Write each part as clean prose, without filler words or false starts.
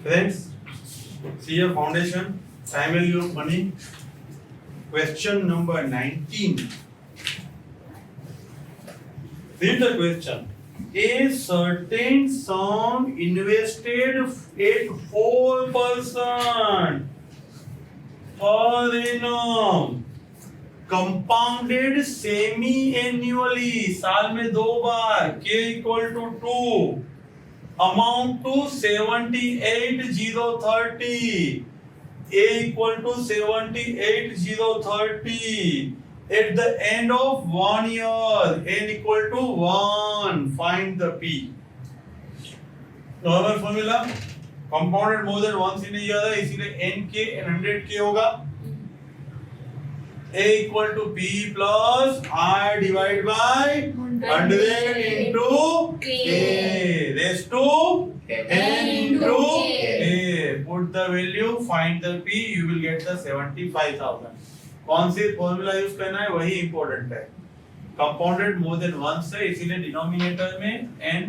Friends, see your foundation, time value of money. Question number 19. Read the question. A certain sum invested at 4% per annum, compounded semi-annually, साल में 2 बार, k equal to 2, amount to 78,030, a equal to 78,030. At the end of 1 year, n equal to 1. Find the p. Normal formula. Compounded more than once in a year है, इसीलिए n k and 100k होगा. A equal to p plus I divided by 100 into k raised to n into k. Put the value, find the p, you will get the 75,000. कौन सी formula use करना है वही important है. Compounded more than once है, इसीलिए denominator में n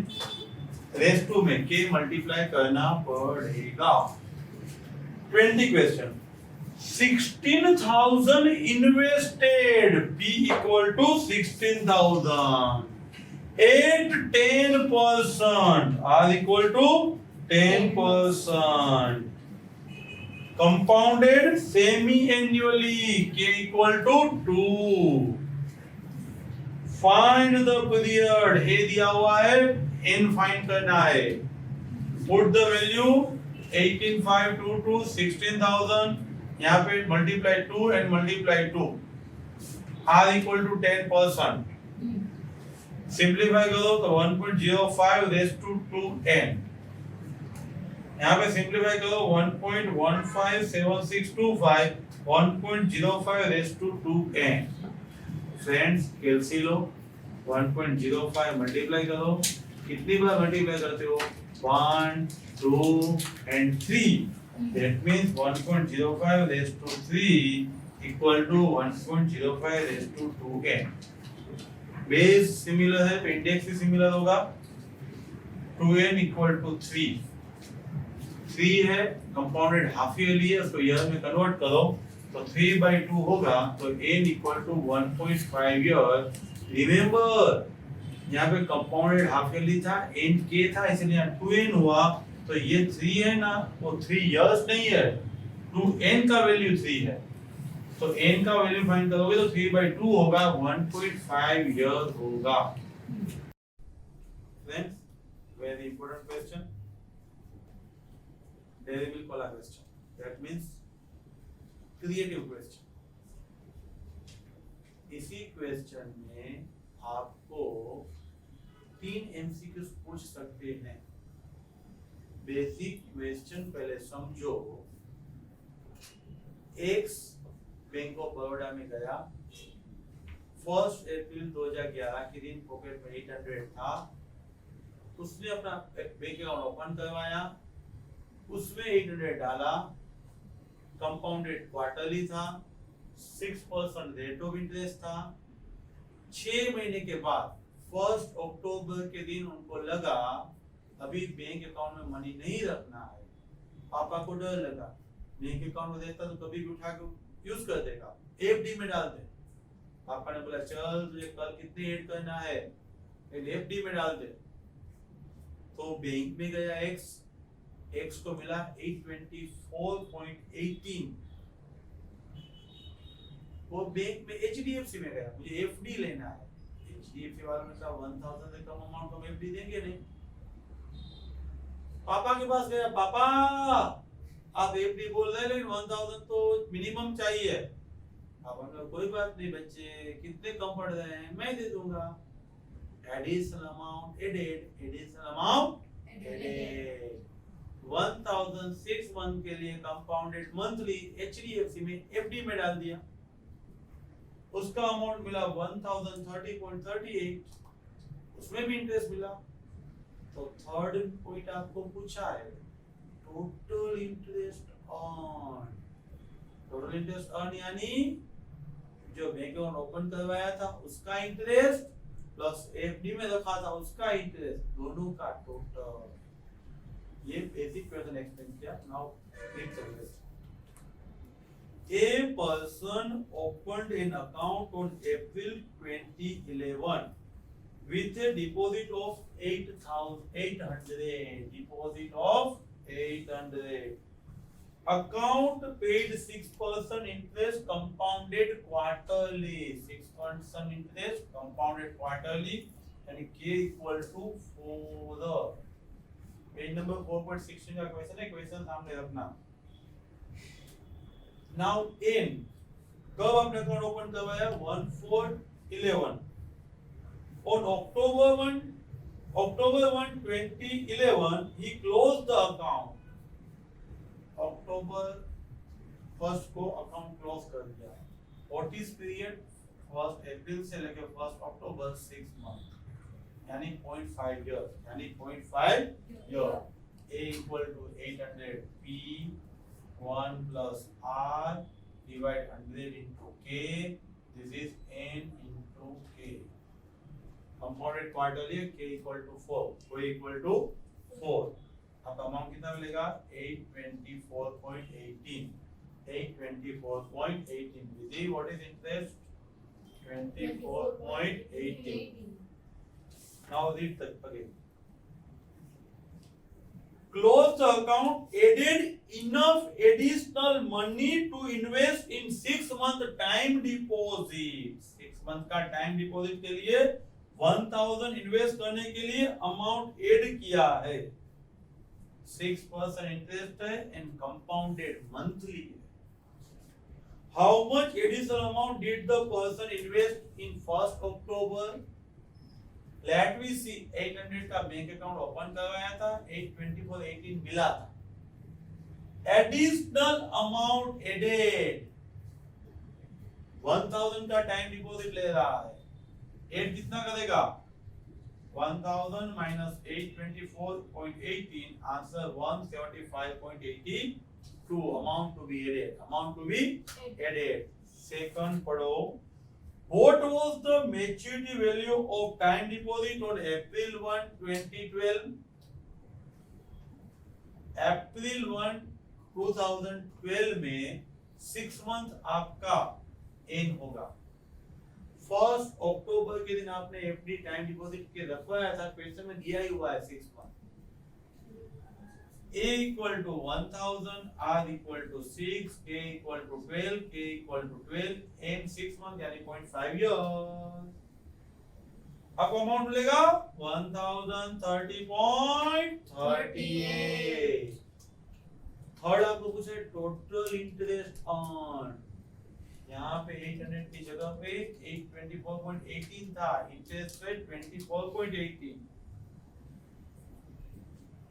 raise to में k multiply करना पड़ेगा. 20 question. 16,000 invested, p equal to 16,000 at 10%, r equal to 10%. Compounded semi-annually, k equal to 2. Find the period. A दिया हुआ है, n फाइंड करना है. Put the value 18,522, 16,000. यहाँ पे multiply 2 and multiply 2. R equal to 10%. Simplify करो तो 1.05 raised to 2n. यहाँ पे सिंप्लीफाई करो 1.157625, 1.05 raised to 2n. फ्रेंड्स कैलसी लो, 1.05 मल्टीप्लाई करो. कितनी बार मल्टीप्लाई करते हो? 1, 2 and 3. That means 1.05 raised to 3 equal to 1.05 raised to 2n. Base similar है तो इंडेक्स भी सिमिलर होगा. 2n equal to 3. 3 है, कंपाउंडेड हाफ ईयरली है, उसको ईयर में कन्वर्ट करो तो 3/2 होगा. तो n equal to 1.5 year. Remember यहाँ पे कंपाउंडेड हाफ ईयरली था, n k था, इसलिए यहाँ 2n हुआ. तो ये 3 है ना, वो 3 इयर्स नहीं है, 2n का वैल्यू 3 है. तो n का वैल्यू फाइंड करोगे तो 3/2 होगा, 1.5 ईयर होगा. Friends, very important question. Derivable वाला question. That means creative question. इसी क्वेश्चन में आपको 3 MCQs पूछ सकते हैं. बेसिक क्वेश्चन पहले समझो. X बैंक ऑफ बड़ौदा में गया. 1 अप्रैल 2011 के दिन पॉकेट में 800 था. उसने अपना बैंक अकाउंट ओपन करवाया, उसमें 800 डाला. कंपाउंडेड क्वार्टरली था, 6% रेट ऑफ इंटरेस्ट था. 6 महीने के बाद 1 अक्टूबर के दिन उनको लगा अभी बैंक अकाउंट में मनी नहीं रखना है. पापा को डर लगा, बैंक अकाउंट में रहता तो कभी भी उठा के यूज कर देगा, एफडी में डाल दे. पापा ने बोला चल तुझे कल कितने ऐड करना है, एफडी में डाल दे. तो बैंक में गया X को मिला 824.18. वो बैंक में HDFC में गया, मुझे FD लेना है. HDFC वालों ने कहा 1000 से कम अमाउंट हम FD देंगे नहीं. पापा के पास गया, पापा आप FD बोल रहे हैं लेकिन 1000 तो मिनिमम चाहिए. पापा ने कहा कोई बात नहीं बच्चे, कितने कम पड़ रहे हैं मैं दे दूंगा. Additional amount added, additional amount added. 1006 month के लिए कंपाउंडेड मंथली HDFC में FD में डाल दिया. उसका अमाउंट मिला 1030.38. उसमें भी इंटरेस्ट मिला. तो थर्ड पॉइंट आपको पूछा है total interest earn. Total interest earn यानी जो बैंक अकाउंट ओपन करवाया था उसका इंटरेस्ट प्लस FD में रखा था उसका इंटरेस्ट, दोनों का टोटल. ये बेसिक क्वेश्चन एक्सप्लेन किया. Now read the A person opened an account on April 2011 with a deposit of 8,800. Deposit of 800. Account paid 6% interest compounded quarterly. 6% interest compounded quarterly and K equal to 4. Page number 4.16 का question है. Question सामने रखना. Now in कब आपने account open करवाया 1/4/11 on October 1 2011 he closed the account. अक्टूबर 1 को account close कर दिया. नोटिस पीरियड 1 अप्रैल से लेकर 1 अक्टूबर 6 मंथ यानी 0.5 ईयर यानी 0.5 year. A equal to 800 P 1 plus R divide 100 into K. This is N into K. Compounded quarterly K equal to 4. K equal to 4. अब amount कितना मिलेगा 824.18. 824.18. विधि what is interest 24.18. Now read the again. Close the account, added enough additional money to invest in 6 month time deposit. 6 month का time deposit के लिए 1000 invest करने के लिए अमाउंट ऐड किया है. 6% interest है and compounded monthly. How much additional amount did the person invest in 1st October? Let me see. 800 का बैंक अकाउंट ओपन करवाया था. 824.18 मिला था. Additional amount added 1000 का टाइम डिपॉजिट ले रहा है. ऐड कितना करेगा 1000 minus 824.18 answer 175.82 amount to be added. Second पढ़ो. What was the maturity value of time deposit on April 1 2012? April 1 2012 में 6 month आपका एन होगा. 1 अक्टूबर के दिन आपने एफडी टाइम डिपॉजिट के रखवाया था. क्वेश्चन में दिया ही हुआ है 6 month. A equal to 1000, R equal to 6, K equal to 12, K equal to 12, N 6 month यानी 0.5 years. आपको अमाउंट मिलेगा 1030.38. थर्ड आपको पूछा है टोटल इंटरेस्ट ऑन. यहाँ पे 800 की जगह पे 824.18 था. Interest rate 24.18.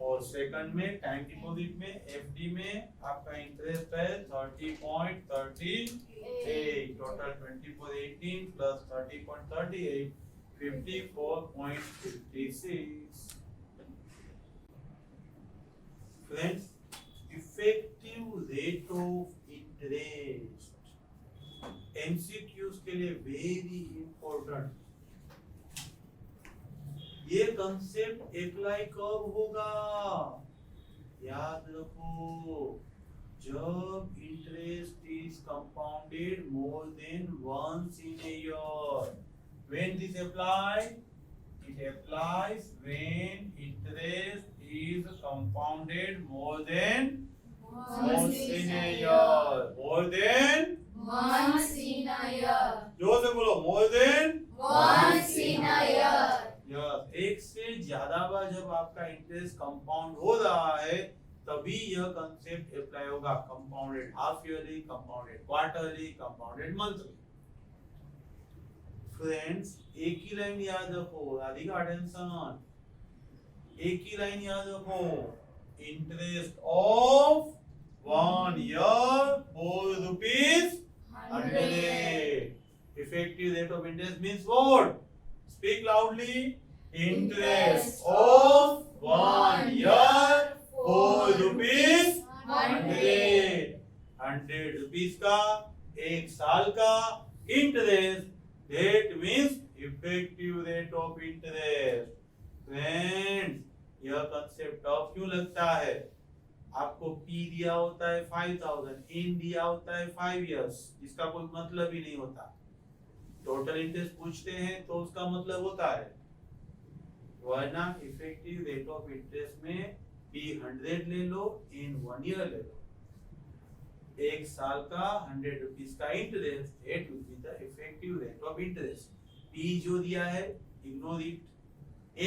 और सेकंड में टाइम डिपॉजिट में एफडी में आपका इंटरेस्ट है 30.38. Total 24.18 plus 30.38 54.56. Friends effective rate of interest MCQs के लिए वेरी इंपॉर्टेंट. ये कंसेप्ट अप्लाई कब होगा याद रखो जब interest is compounded more than once in a year. When this apply it applies when interest is compounded more than once in a year. More than once in a year. जोर से बोलो more than once in a year. Yes. एक से ज्यादा बार जब आपका interest compound हो रहा है तभी यह कंसेप्ट अप्लाई होगा. Compounded half yearly, compounded quarterly, compounded monthly. Friends एक ही लाइन याद रखो. राधिका अटेंशन. एक ही लाइन याद रखो. Interest of 1 year 4 rupees 100. Effective rate of interest means what? Speak loudly. Interest of 1 year 4 rupees 100. 100 rupees का 1 साल का interest. That means effective rate of interest. Friends यह कंसेप्ट टफ क्यों लगता है? आपको P दिया होता है 5000, N दिया होता है 5 इयर्स, जिसका कोई मतलब ही नहीं होता। टोटल इंटरेस्ट पूछते हैं तो उसका मतलब होता है, वरना इफेक्टिव रेट ऑफ इंटरेस्ट में P 100 ले लो, N 1 ईयर ले लो। एक साल का 100 रुपीज का interest, that will be the effective rate of interest. P जो दिया है इग्नोर इट,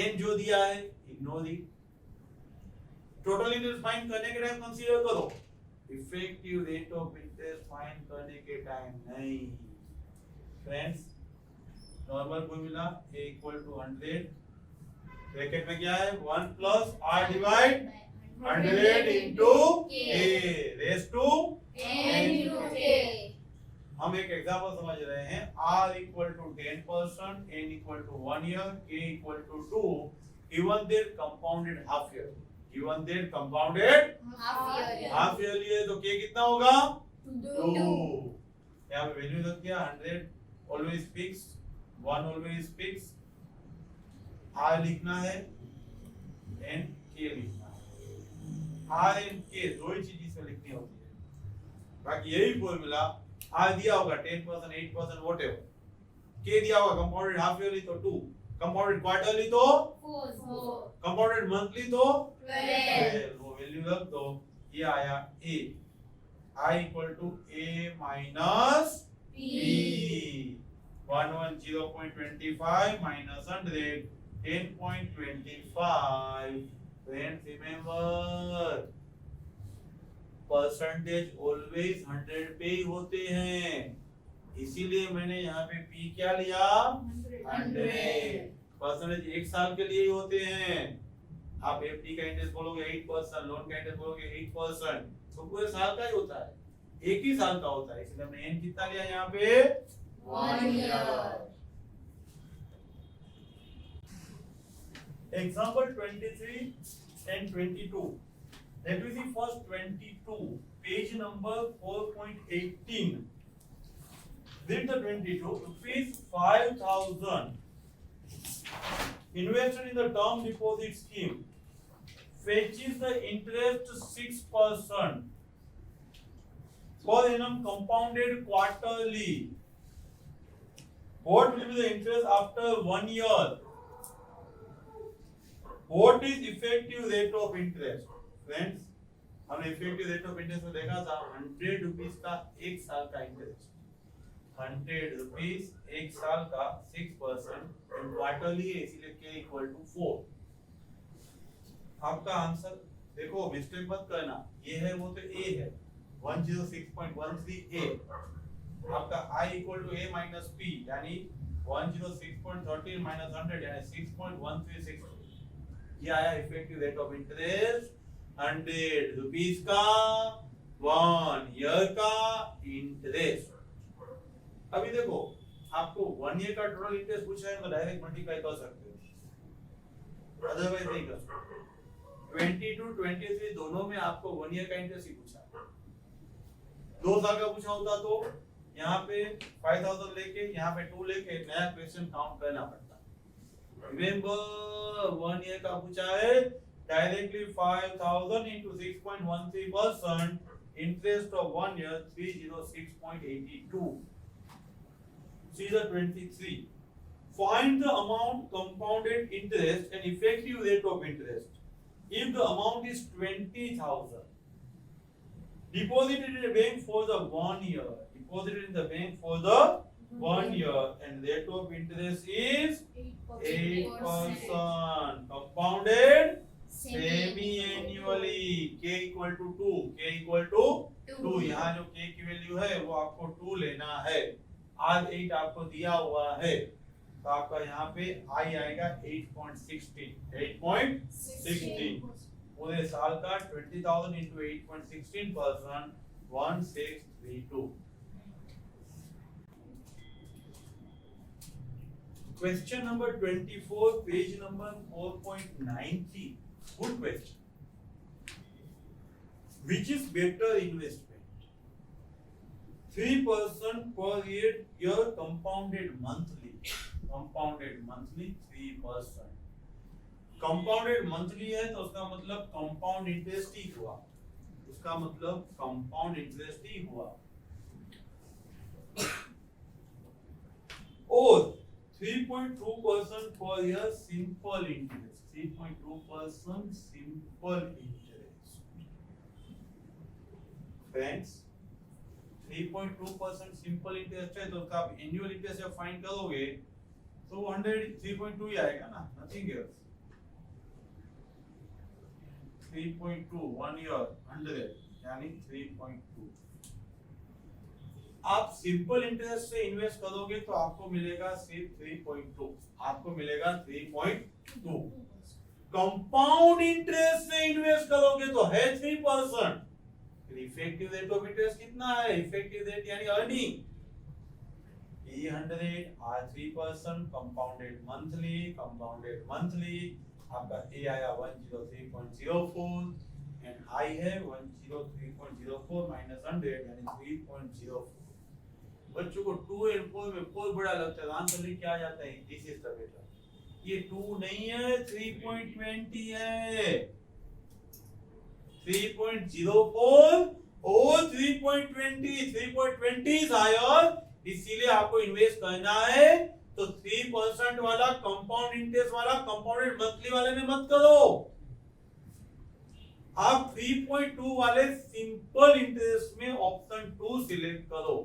N जो दिया है ignore it. Total interest find करने के टाइम कंसीडर करो, effective rate of interest find करने के टाइम नहीं। Friends, normal formula A equal to 100, bracket में क्या है 1 plus R divide 100 into K raise to N into K. हम एक एग्जांपल समझ रहे हैं। R equal to 10%, N equal to 1 year, K equal to 2, given there compounded half year, given there compounded half yearly है, तो K कितना होगा 2। यहाँ पे वैल्यू रख दिया, 100 always fix, 1 always fix, R लिखना है, N K लिखना है। R N K दो ही चीज इसमें लिखनी होती है, बाकी यही फॉर्मूला R दिया होगा 10%, 8% व्हाटएवर, K दिया होगा कंपाउंडेड हाफ ईयरली तो 2, कंपाउंडेड क्वार्टरली तो 4. कंपाउंडेड मंथली तो 12. वो वैल्यू रख दो। ये आया A, I equal to A minus P, 110.25 minus 100 10.25। Friends remember, percentage always 100 पे ही होते हैं, इसीलिए मैंने यहाँ पे P क्या लिया 100। परसेंटेज एक साल के लिए ही होते हैं। आप FD का इंटरेस्ट बोलोगे 8%, लोन का इंटरेस्ट बोलोगे 8%, तो पूरे साल का ही होता है, एक ही साल का होता है, इसलिए हमने N कितना लिया यहाँ पे 1 year. Example 23 and 22. Let me see first 22, page number 4.18. Read the 22. Rupees 5,000 invested in the term deposit scheme fetches the interest 6% per annum compounded quarterly. What will be the interest after 1 year? What is effective rate of interest? Friends, हमने effective rate of interest में देखा था 100 rupees का एक साल का interest, 100 rupees एक साल का 6% क्वार्टरली है, इसीलिए K इक्वल टू 4। आपका आंसर देखो, मिस्टेक मत करना, ये है वो तो A है 106.13 A, आपका I equal to A minus P यानी 106.13 माइनस 100 यानी 6.136। ये आया effective rate of interest 100 rupees का 1 ईयर का इंटरेस्ट। अभी देखो, आपको 1 ईयर का टोटल इंटरेस्ट पूछा है तो डायरेक्ट मल्टीप्लाई कर सकते हो, अदरवाइज नहीं कर सकते। 22, 23 दोनों में आपको 1 ईयर का इंटरेस्ट ही पूछा है, 2 साल का पूछा होता तो यहाँ पे 5000 लेके यहाँ पे 2 लेके नया क्वेश्चन काउंट करना पड़ता। रिमेंबर 1 ईयर का पूछा है, directly 5000 into 6.13% interest of 1 year 306.82. See the 23. Find the amount compounded interest and effective rate of interest. If the amount is 20,000, deposited in the bank for the 1 year, deposited in the bank for the 1 year, and rate of interest is 8%, compounded semi-annually. K equal to 2, K equal to 2, यहाँ जो K की value है वो आपको 2 लेना है, आज 8 आपको दिया हुआ है, तो आपका यहाँ पे I आएगा 8.16, 8.16 पूरे साल का 20,000 into 8.16%, 1632। Question number 24, page number 4.93. Good question. Which is better investment? 3% per year compounded monthly. Compounded monthly 3%. Compounded monthly है तो उसका मतलब कंपाउंड इंटरेस्ट ही हुआ, उसका मतलब कंपाउंड इंटरेस्ट ही हुआ। और 3.2% per year simple interest, 3.2% simple interest. Friends 3.2% simple interest है तो उसका आप एनुअल इंटरेस्ट जब फाइंड करोगे तो 100 3.2 ही आएगा ना, नथिंग एल्स। 3.2 1 ईयर 100 यानी 3.2। आप सिंपल इंटरेस्ट से इन्वेस्ट करोगे तो आपको मिलेगा सिर्फ 3.2, आपको मिलेगा 3.2। कंपाउंड इंटरेस्ट से इन्वेस्ट करोगे तो है 3%। इफेक्टिव रेट ऑफ इंटरेस्ट कितना है? इफेक्टिव रेट यानी earning E100 R 3%, compounded monthly आपका ए आया 103.04 एंड आई है 103.04 माइनस 100 यानी 3.04। बच्चों को 2 और 4 में 4 बड़ा लगता है, आंसर लिख क्या आ जाता है? This is the better. ये 2 नहीं है 3.20 है, 3.04 और 3.20, 3.20 इज हायर, इसीलिए आपको इन्वेस्ट करना है तो 3% वाला कंपाउंड इंटरेस्ट वाला कंपाउंडेड मंथली वाले में मत करो, आप 3.2 वाले सिंपल इंटरेस्ट में ऑप्शन 2 सिलेक्ट करो।